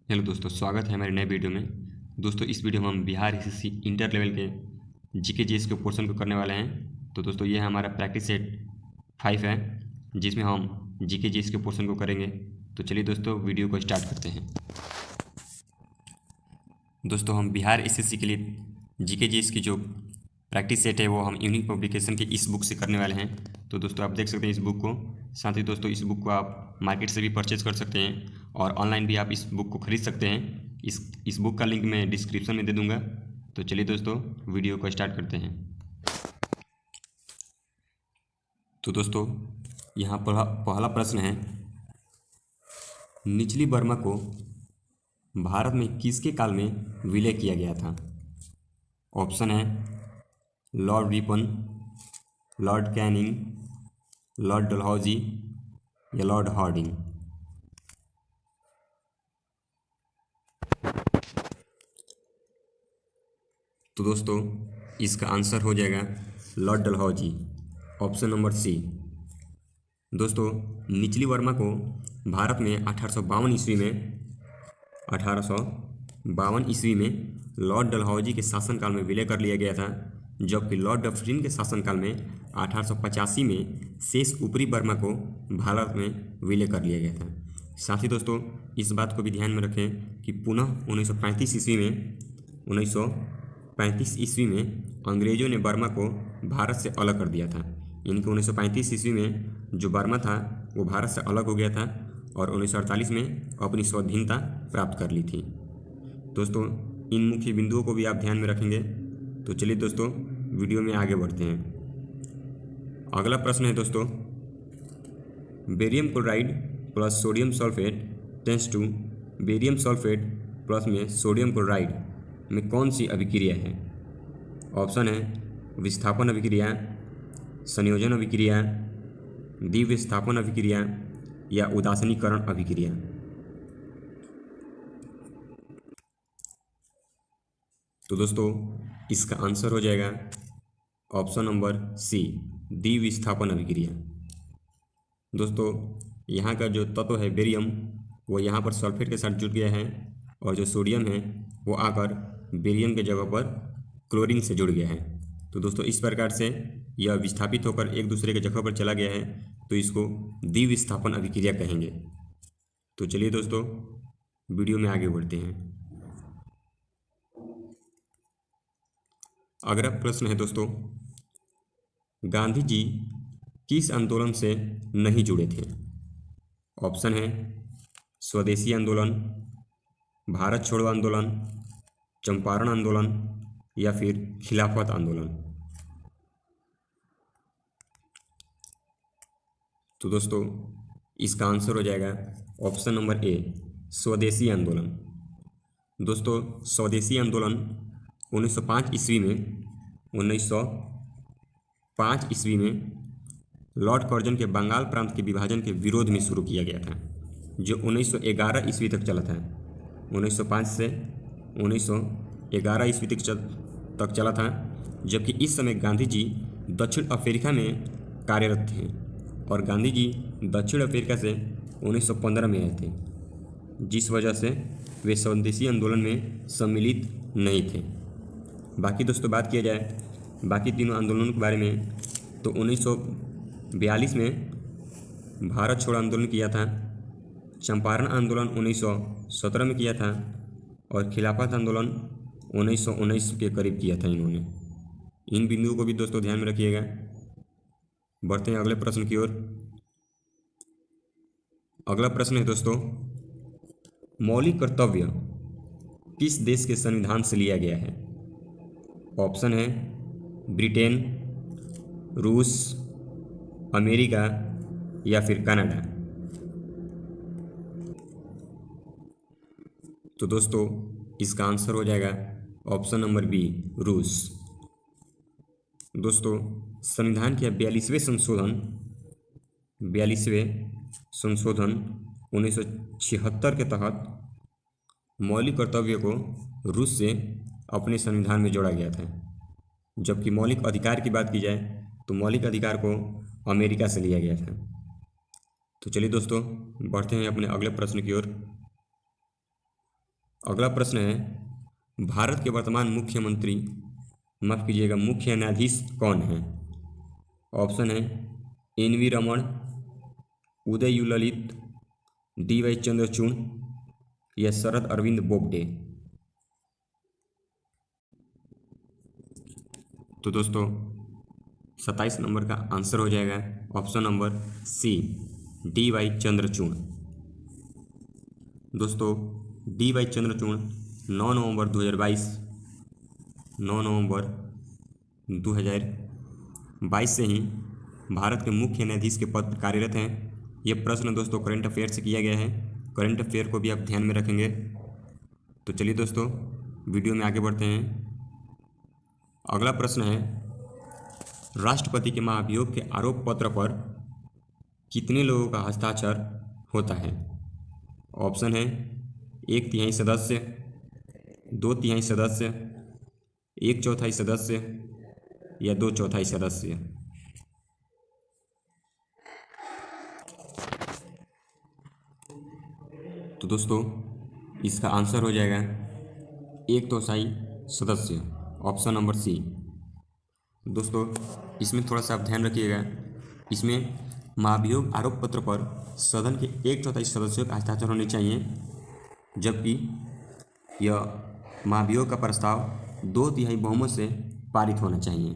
Hello दोस्तों, स्वागत है हमारे नए वीडियो में। दोस्तों, इस वीडियो में हम बिहार एसएससी इंटर लेवल के जीके जीएस के पोर्शन को करने वाले हैं। तो दोस्तों, ये हमारा प्रैक्टिस सेट 5 है, जिसमें हम जीके जीएस के पोर्शन को करेंगे। तो चलिए दोस्तों, वीडियो को स्टार्ट करते हैं। दोस्तों, हम बिहार एसएससी के लिए जीके जीएस की जो प्रैक्टिस सेट है वो हम यूनिक पब्लिकेशन के इस बुक से करने वाले हैं। तो दोस्तों, आप देख सकते हैं इस बुक को। साथ ही दोस्तों, इस बुक को आप मार्केट से भी परचेज कर सकते हैं और ऑनलाइन भी आप इस बुक को खरीद सकते हैं। इस बुक का लिंक मैं डिस्क्रिप्शन में दे दूंगा। तो चलिए दोस्तों, वीडियो को स्टार्ट करते हैं। तो दोस्तों, यहाँ पहला प्रश्न है, निचली बर्मा को भारत में किसके काल में विलय किया गया था? ऑप्शन है Lord Ripon, Lord Canning, Lord Dalhousie या लॉर्ड हार्डिंग। तो दोस्तों, इसका आंसर हो जाएगा Lord Dalhousie, option number C. दोस्तों, निचली बर्मा को भारत में 1852 ईस्वी में लॉर्ड डलहौजी के शासनकाल में विलय कर लिया गया था, जबकि लॉर्ड डफरिन के शासनकाल में 1885 में शेष ऊपरी बर्मा को भारत में विलय कर लिया गया था। साथ ही दोस्तों, इस बात को भी ध्यान में रखें कि पुनः 1935 ईस्वी में अंग्रेज़ों ने बर्मा को भारत से अलग कर दिया था। यानी कि 1935 ईस्वी में जो बर्मा था वो भारत से अलग हो गया था और 1948 में अपनी स्वाधीनता प्राप्त कर ली थी। दोस्तों, इन मुख्य बिंदुओं को भी आप ध्यान में रखेंगे। तो चलिए दोस्तों, वीडियो में आगे बढ़ते हैं। अगला प्रश्न है दोस्तों, barium chloride plus sodium sulphate tends to barium sulphate plus में सोडियम क्लोराइड में कौन सी अभिक्रिया है? ऑप्शन है विस्थापन अभिक्रिया, संयोजन अभिक्रिया, द्विविस्थापन अभिक्रिया या उदासीनीकरण अभिक्रिया। तो दोस्तों, इसका आंसर हो जाएगा ऑप्शन नंबर सी, द्विविस्थापन अभिक्रिया। दोस्तों, यहाँ का जो तत्व है बेरियम वो यहाँ पर सल्फेट के साथ जुड़ गया है और जो सोडियम है वो आकर बेरियम के जगह पर क्लोरीन से जुड़ गया है। तो दोस्तों, इस प्रकार से यह विस्थापित होकर एक दूसरे के जगह पर चला गया है, तो इसको द्विविस्थापन अभिक्रिया कहेंगे। तो चलिए दोस्तों, वीडियो में आगे बढ़ते हैं। अगला प्रश्न है दोस्तों, गांधी जी किस आंदोलन से नहीं जुड़े थे? ऑप्शन है स्वदेशी आंदोलन, भारत छोड़ो आंदोलन, चंपारण आंदोलन या फिर खिलाफत आंदोलन। तो दोस्तों, इसका आंसर हो जाएगा ऑप्शन नंबर ए, स्वदेशी आंदोलन। दोस्तों, स्वदेशी आंदोलन 1905 ईस्वी में लॉर्ड कर्जन के बंगाल प्रांत के विभाजन के विरोध में शुरू किया गया था, जो 1911 ईस्वी तक चला था। 1905 से 1911 ईस्वी तक चला था, जबकि इस समय गांधी जी दक्षिण अफ्रीका में कार्यरत थे और गांधी जी दक्षिण अफ्रीका से 1915 में आए थे, जिस वजह से वे स्वदेशी आंदोलन में सम्मिलित नहीं थे। बाकी दोस्तों, बात किया जाए बाकी तीनों आंदोलनों के बारे में, तो 1942 में भारत छोड़ो आंदोलन किया था, चंपारण आंदोलन 1917 में किया था और खिलाफत आंदोलन 1919 के करीब किया था इन्होंने। इन बिंदुओं को भी दोस्तों ध्यान में रखिएगा। बढ़ते हैं अगले प्रश्न की ओर। अगला प्रश्न है दोस्तों, मौलिक कर्तव्य किस देश के संविधान से लिया गया है? ऑप्शन है ब्रिटेन, रूस, अमेरिका या फिर कनाडा। तो दोस्तों, इसका आंसर हो जाएगा ऑप्शन नंबर बी, रूस। दोस्तों, संविधान के 42वें संशोधन 1976 के तहत मौलिक कर्तव्य को रूस से अपने संविधान में जोड़ा गया था, जबकि मौलिक अधिकार की बात की जाए तो मौलिक अधिकार को अमेरिका से लिया गया था। तो चलिए दोस्तों, बढ़ते हैं अपने अगले प्रश्न की ओर। अगला प्रश्न है, भारत के वर्तमान मुख्यमंत्री, माफ कीजिएगा, मुख्य न्यायाधीश कौन है? ऑप्शन है N V Raman, Uday U Lalit, D Y Chandrachud या शरद अरविंद बोबडे। तो दोस्तों 27 नंबर का आंसर हो जाएगा option number C, D Y Chandrachud. दोस्तों डी वाई चंद्रचूड़ 9 नवंबर 2022 9 नवंबर 2022 से ही भारत के मुख्य न्यायाधीश के पद पर कार्यरत हैं। ये प्रश्न दोस्तों करंट अफेयर से किया गया है, करंट अफेयर को भी आप ध्यान में रखेंगे। तो चलिए दोस्तों वीडियो में आगे बढ़ते हैं। अगला प्रश्न है, राष्ट्रपति के महाभियोग के आरोप पत्र पर कितने लोगों का हस्ताक्षर होता है? ऑप्शन है 1/3 सदस्य, 2/3 सदस्य, 1/4 सदस्य या 2/4 सदस्य। तो दोस्तों इसका आंसर हो जाएगा 1/4 सदस्य, ऑप्शन नंबर सी। दोस्तों इसमें थोड़ा सा आप ध्यान रखिएगा, इसमें महाभियोग आरोप पत्र पर सदन के 1/4 सदस्यों का हस्ताक्षर होने चाहिए, जबकि यह महाभियोग का प्रस्ताव 2/3 बहुमत से पारित होना चाहिए।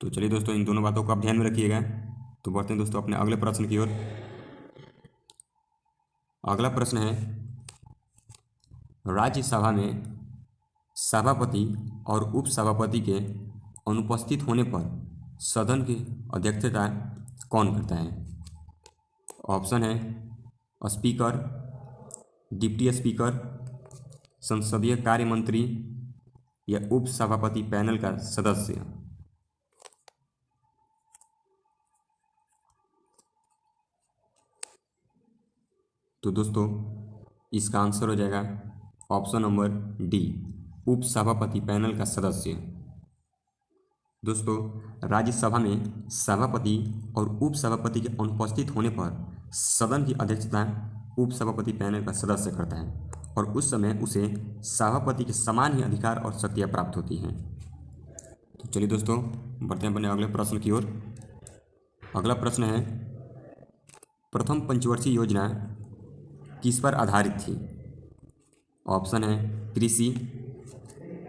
तो चलिए दोस्तों इन दोनों बातों को आप ध्यान में रखिएगा। तो बढ़ते हैं दोस्तों अपने अगले प्रश्न की ओर। अगला प्रश्न है, राज्यसभा में सभापति और उपसभापति के अनुपस्थित होने पर सदन की अध्यक्षता कौन करता है? ऑप्शन है स्पीकर, डिप्टी स्पीकर, संसदीय कार्य मंत्री या उपसभापति पैनल का सदस्य। तो दोस्तों इसका आंसर हो जाएगा ऑप्शन नंबर डी, उपसभापति पैनल का सदस्य। दोस्तों राज्यसभा में सभापति और उपसभापति के अनुपस्थित होने पर सदन की अध्यक्षता उपसभापति पैनल का सदस्य करता है और उस समय उसे सभापति के समान ही अधिकार और शक्तियाँ प्राप्त होती हैं। तो चलिए दोस्तों बढ़ते हैं अपने अगले प्रश्न की ओर। अगला प्रश्न है, प्रथम पंचवर्षीय योजना किस पर आधारित थी? ऑप्शन है कृषि,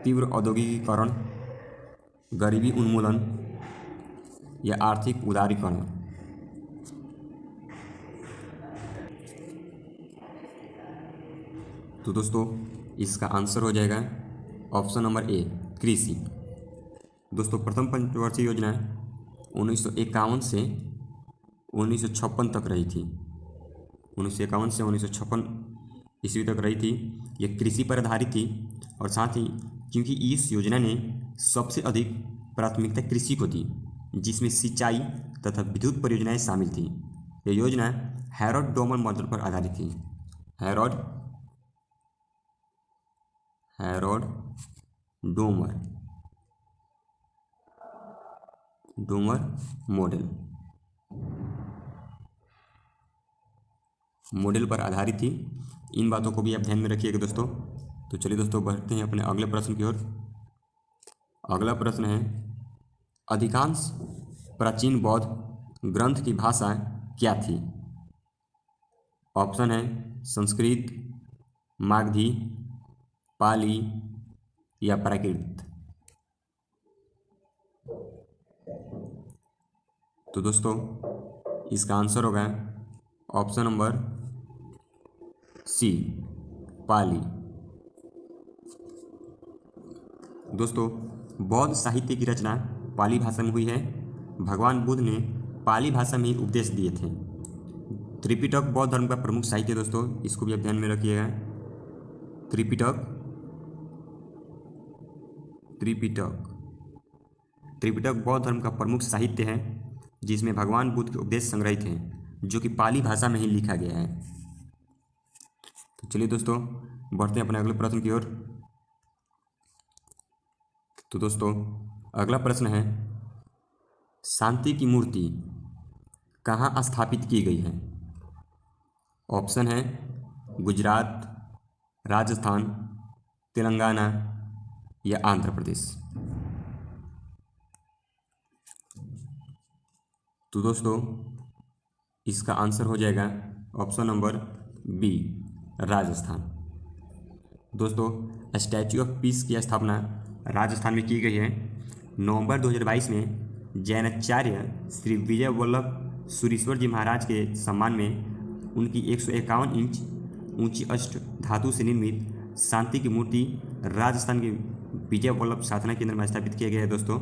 तीव्र औद्योगिकीकरण, गरीबी उन्मूलन या आर्थिक उदारीकरण। तो दोस्तों इसका आंसर हो जाएगा ऑप्शन नंबर ए, कृषि। दोस्तों प्रथम पंचवर्षीय योजना 1951 से 1956 तक रही थी, 1951 से 1956 ईस्वी तक रही थी। यह कृषि पर आधारित थी और साथ ही क्योंकि इस योजना ने सबसे अधिक प्राथमिकता कृषि को दी, जिसमें सिंचाई तथा विद्युत परियोजनाएं शामिल थी। यह योजना हैरोल्ड डोमर मॉडल पर आधारित थी, हैरोल्ड डोमर मॉडल पर आधारित थी। इन बातों को भी आप ध्यान में रखिएगा दोस्तों। तो चलिए दोस्तों बढ़ते हैं अपने अगले प्रश्न की ओर। अगला प्रश्न है, अधिकांश प्राचीन बौद्ध ग्रंथ की भाषा क्या थी? ऑप्शन है संस्कृत, मागधी, पाली या प्राकृत। तो दोस्तों इसका आंसर होगा ऑप्शन नंबर सी, पाली। दोस्तों बौद्ध साहित्य की रचना पाली भाषा में हुई है। भगवान बुद्ध ने पाली भाषा में ही उपदेश दिए थे। त्रिपिटक बौद्ध धर्म का प्रमुख साहित्य दोस्तों, इसको भी आप ध्यान में रखिएगा। त्रिपिटक बौद्ध धर्म का प्रमुख साहित्य है, जिसमें भगवान बुद्ध के उपदेश संग्रहित हैं, जो कि पाली भाषा में ही लिखा गया है। तो चलिए दोस्तों बढ़ते हैं अपने अगले प्रश्न की ओर। तो दोस्तों अगला प्रश्न है, शांति की मूर्ति कहाँ स्थापित की गई है? ऑप्शन है गुजरात, राजस्थान, तेलंगाना या आंध्र प्रदेश। तो दोस्तों इसका आंसर हो जाएगा ऑप्शन नंबर बी, राजस्थान। दोस्तों स्टैच्यू ऑफ पीस की स्थापना राजस्थान में की गई है। नवंबर 2022 में जैनाचार्य श्री विजय वल्लभ सुरीश्वर जी महाराज के सम्मान में उनकी 151 इंच ऊंची अष्ट धातु से निर्मित शांति की मूर्ति राजस्थान के विजय वल्लभ साधना केंद्र में स्थापित किया गया है। दोस्तों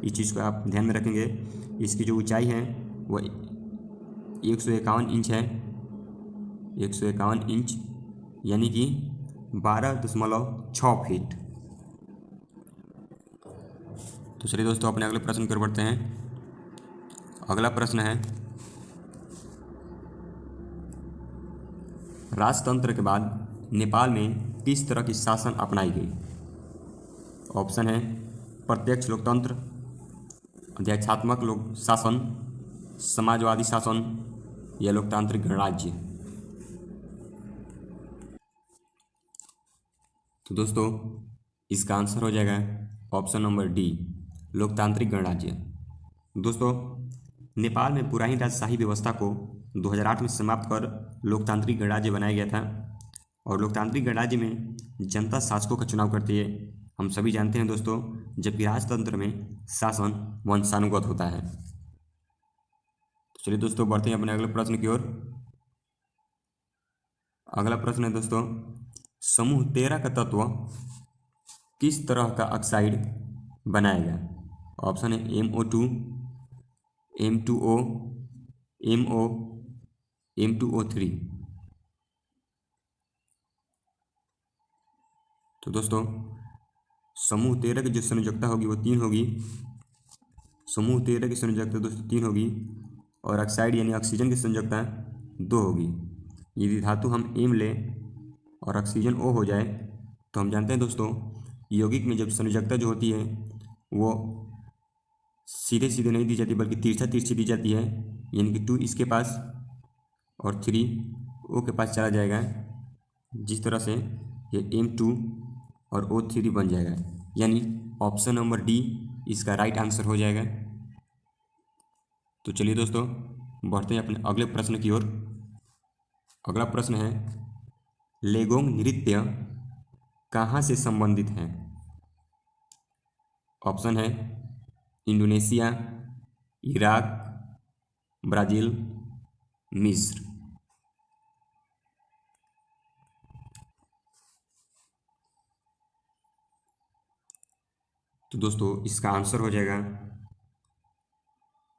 इस चीज़ को आप ध्यान में रखेंगे। इसकी जो ऊंचाई है वह 151 इंच है, 151 इंच यानी कि 12.6 फीट। तो चलिए दोस्तों अपने अगले प्रश्न की ओर बढ़ते हैं। अगला प्रश्न है, राजतंत्र के बाद नेपाल में किस तरह की शासन अपनाई गई? ऑप्शन है प्रत्यक्ष लोकतंत्र, अध्यक्षात्मक लोक शासन, समाजवादी शासन या लोकतांत्रिक गणराज्य। तो दोस्तों इसका आंसर हो जाएगा ऑप्शन नंबर डी, लोकतांत्रिक गणराज्य। दोस्तों नेपाल में पुरानी राजशाही व्यवस्था को 2008 में समाप्त कर लोकतांत्रिक गणराज्य बनाया गया था। और लोकतांत्रिक गणराज्य में जनता शासकों का चुनाव करती है, हम सभी जानते हैं दोस्तों, जबकि राजतंत्र में शासन वंशानुगत होता है। तो चलिए दोस्तों बढ़ते हैं अपने अगले प्रश्न की ओर। अगला प्रश्न है दोस्तों, समूह 13 का तत्व किस तरह का ऑक्साइड बनाएगा? ऑप्शन है MO2, M2O, MO, M2O3। तो दोस्तों समूह 13 की जो संयोजकता होगी वो 3 होगी। समूह 13 की संयोजकता दोस्तों 3 होगी और ऑक्साइड यानी ऑक्सीजन की संयोजकता 2 होगी। यदि धातु हम M लें और ऑक्सीजन O हो जाए तो हम जानते हैं दोस्तों यौगिक में जब संयोजकता जो होती है वो सीधे सीधे नहीं दी जाती बल्कि तिरछा तिरछी दी जाती है, यानी कि 2 इसके पास और 3 O के पास चला जाएगा, जिस तरह से ये M2 और O3 बन जाएगा। यानी ऑप्शन नंबर डी इसका राइट आंसर हो जाएगा। तो चलिए दोस्तों बढ़ते हैं अपने अगले प्रश्न की ओर। अगला प्रश्न है, लेगोंग नृत्य कहाँ से संबंधित है? ऑप्शन है इंडोनेशिया, इराक, ब्राज़ील, मिस्र। तो दोस्तों इसका आंसर हो जाएगा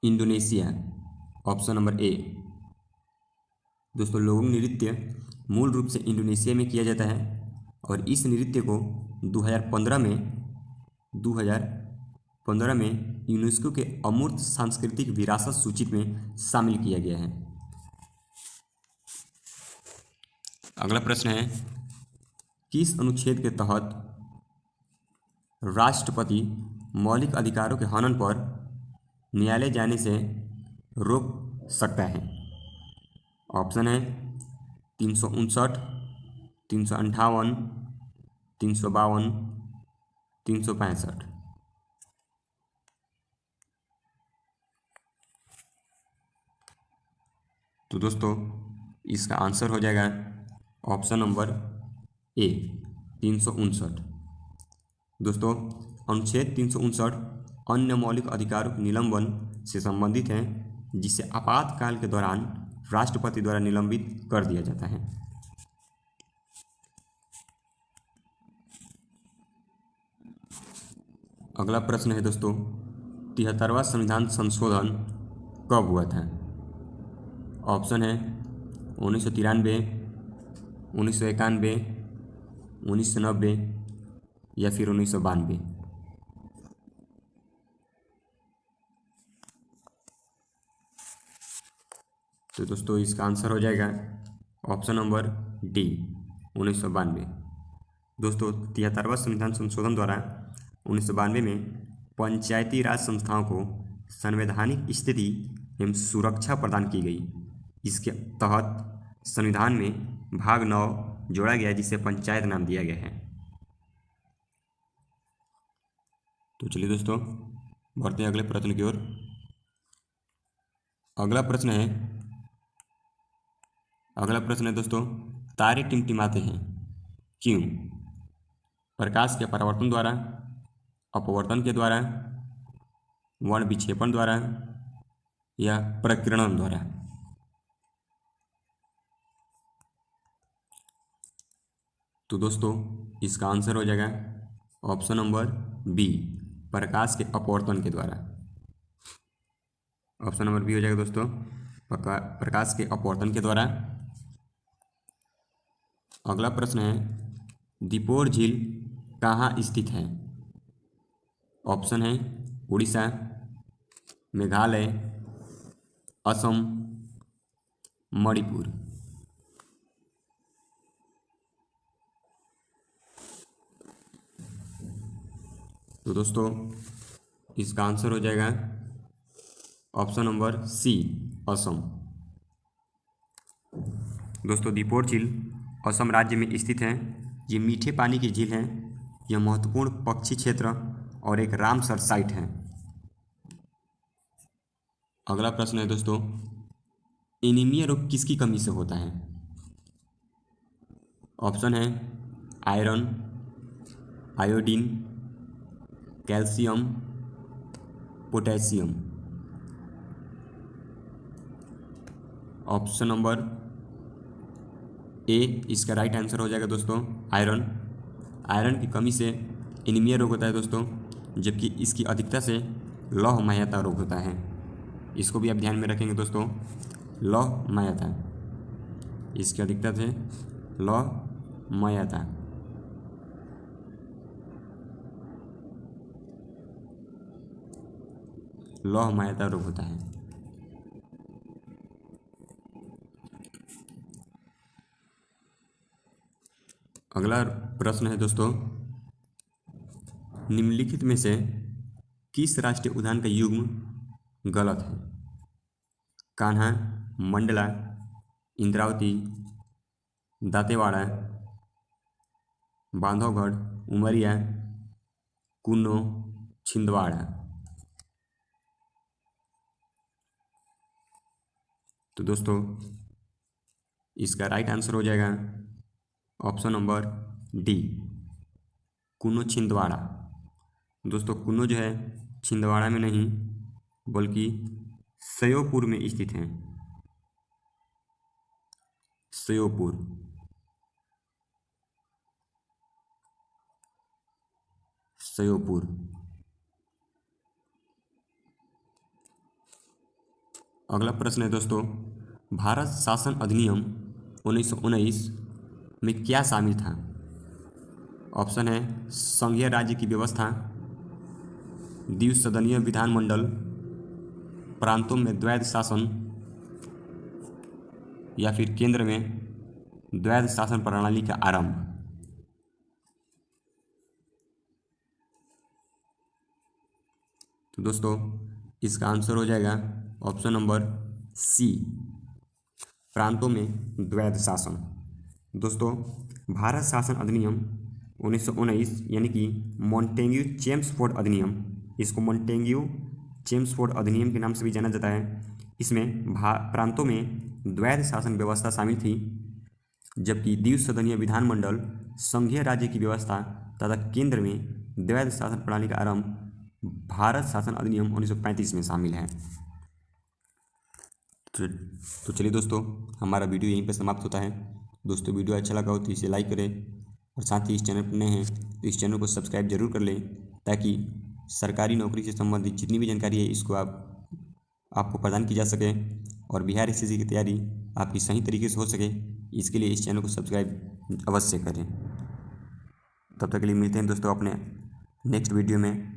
इंडोनेशिया, ऑप्शन नंबर ए। दोस्तों लोगोंग नृत्य मूल रूप से इंडोनेशिया में किया जाता है और इस नृत्य को 2015 में यूनेस्को के अमूर्त सांस्कृतिक विरासत सूची में शामिल किया गया है। अगला प्रश्न है, किस अनुच्छेद के तहत राष्ट्रपति मौलिक अधिकारों के हनन पर न्यायालय जाने से रोक सकता है? ऑप्शन है 359, 358, 352, 365। तो दोस्तों इसका आंसर हो जाएगा ऑप्शन नंबर ए, 359। दोस्तों अनुच्छेद 359 अन्य मौलिक अधिकारों के निलंबन से संबंधित है, जिसे आपातकाल के दौरान राष्ट्रपति द्वारा निलंबित कर दिया जाता है। अगला प्रश्न है दोस्तों, 73वां संविधान संशोधन कब हुआ था? ऑप्शन है 1993, 1991, 1990 या फिर 1992। तो दोस्तों इसका आंसर हो जाएगा ऑप्शन नंबर डी, 1992। दोस्तों 73वां संविधान संशोधन द्वारा 1992 में पंचायती राज संस्थाओं को संवैधानिक स्थिति एवं सुरक्षा प्रदान की गई। इसके तहत संविधान में भाग 9 जोड़ा गया जिसे पंचायत नाम दिया गया है। तो चलिए दोस्तों बढ़ते हैं अगले प्रश्न की ओर। अगला प्रश्न है दोस्तों, तारे टिमटिमाते हैं क्यों? प्रकाश के परावर्तन द्वारा, अपवर्तन के द्वारा, वर्ण विक्षेपण द्वारा या प्रकीर्णन द्वारा? तो दोस्तों इसका आंसर हो जाएगा ऑप्शन नंबर बी, प्रकाश के अपवर्तन के द्वारा। ऑप्शन नंबर बी हो जाएगा दोस्तों, प्रकाश के अपवर्तन के द्वारा। अगला प्रश्न है, दीपोर झील कहाँ स्थित है? ऑप्शन है उड़ीसा, मेघालय, असम, मणिपुर। तो दोस्तों इसका आंसर हो जाएगा ऑप्शन नंबर सी, असम। दोस्तों दीपोर झील असम राज्य में स्थित है। ये मीठे पानी की झील है। यह महत्वपूर्ण पक्षी क्षेत्र और एक रामसर साइट है। अगला प्रश्न है दोस्तों, एनीमिया रोग किसकी कमी से होता है? ऑप्शन है iron, iodine, calcium, potassium. Option number A इसका राइट आंसर हो जाएगा दोस्तों, आयरन। आयरन की कमी से एनीमिया रोग होता है दोस्तों, जबकि इसकी अधिकता से लौह माह्यता रोग होता है। इसको भी आप ध्यान में रखेंगे दोस्तों, लौह माह्यता, इसकी अधिकता से लौह माह्यता। लौह माह्यता रोग होता है। अगला प्रश्न है दोस्तों, निम्नलिखित में से किस राष्ट्रीय उद्यान का युग्म गलत है? कान्हा, मंडला, इंद्रावती, दांतेवाड़ा, बांधवगढ़, उमरिया, कुन्नो, छिंदवाड़ा। तो दोस्तों इसका राइट आंसर हो जाएगा option number D, Kunno Chhindwara. दोस्तों कुन्नो जो है छिंदवाड़ा में नहीं बल्कि श्योपुर में स्थित है। श्योपुर। अगला प्रश्न है दोस्तों, भारत शासन अधिनियम 1919 में क्या शामिल था? ऑप्शन है संघीय राज्य की व्यवस्था, द्विसदनीय विधानमंडल, प्रांतों में द्वैध शासन या फिर केंद्र में द्वैध शासन प्रणाली का आरंभ। तो दोस्तों इसका आंसर हो जाएगा ऑप्शन नंबर सी, प्रांतों में द्वैध शासन। दोस्तों भारत शासन अधिनियम 1919 यानी कि मॉन्टेग्यू चेम्सफोर्ड अधिनियम, इसको मॉन्टेग्यू चेम्सफोर्ड अधिनियम के नाम से भी जाना जाता है। इसमें प्रांतों में द्वैध शासन व्यवस्था शामिल थी, जबकि द्विसदनीय विधानमंडल, संघीय राज्य की व्यवस्था तथा केंद्र में द्वैध शासन प्रणाली का आरंभ भारत शासन अधिनियम 1935 में शामिल है। तो चलिए दोस्तों हमारा वीडियो यहीं पर समाप्त होता है। दोस्तों वीडियो अच्छा लगा हो तो इसे लाइक करें और साथ ही इस चैनल पर नए हैं तो इस चैनल को सब्सक्राइब जरूर कर लें, ताकि सरकारी नौकरी से संबंधित जितनी भी जानकारी है इसको आपको प्रदान की जा सके और बिहार एसएससी की तैयारी आपकी सही तरीके से हो सके। इसके लिए इस चैनल को सब्सक्राइब अवश्य करें। तब तक के लिए मिलते हैं दोस्तों अपने नेक्स्ट वीडियो में।